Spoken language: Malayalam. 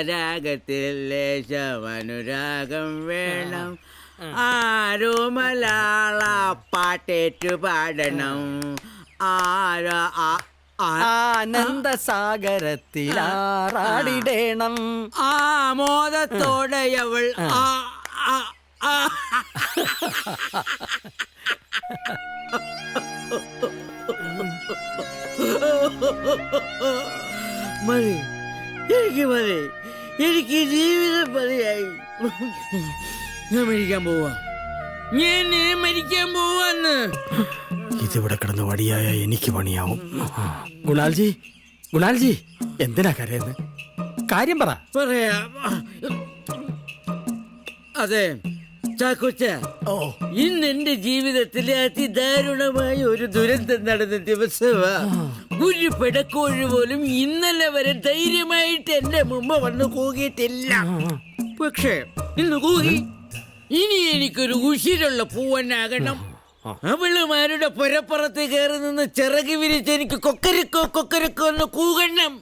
രാഗത്തിൽ ലേശം അനുരാഗം വേണം. ആരോ മലയാള പാട്ടേറ്റു പാടണം. ആരോ ആനന്ദ സാഗരത്തിലാറാടിടേണം. ആമോദത്തോടെ അവൾ മതി, എനിക്ക് മതി, എനിക്ക് ജീവിതം മതിയായി. ഞാൻ മരിക്കാൻ പോവാ, ഞാൻ മരിക്കാൻ പോവാന്ന്. ഇതിവിടെ കിടന്ന് വടിയായ എനിക്ക് പണിയാവും. ഗുണാൽജി എന്തിനാ കരയുന്നത്? കാര്യം പറ. പറയാം. അതെ ചാക്കോച്ച, ഇന്ന് എന്റെ ജീവിതത്തിലെ അതിദാരുണമായ ഒരു ദുരന്തം നടന്ന ദിവസമാ. ഒരു പിടക്കോഴി പോലും ഇന്നലെ വരെ ധൈര്യമായിട്ട് എന്റെ മുമ്പ് വന്ന് കൂകിയിട്ടില്ല. പക്ഷേ ഇന്ന് കൂകി. ഇനി എനിക്കൊരു ഉശിരുള്ള പൂവനാകണം. അവളുമാരുടെ പുരപ്പുറത്ത് കയറി നിന്ന് ചിറകി വിരിച്ച് എനിക്ക് കൊക്കരക്കോ കൊക്കരക്കോ എന്ന് കൂകണം.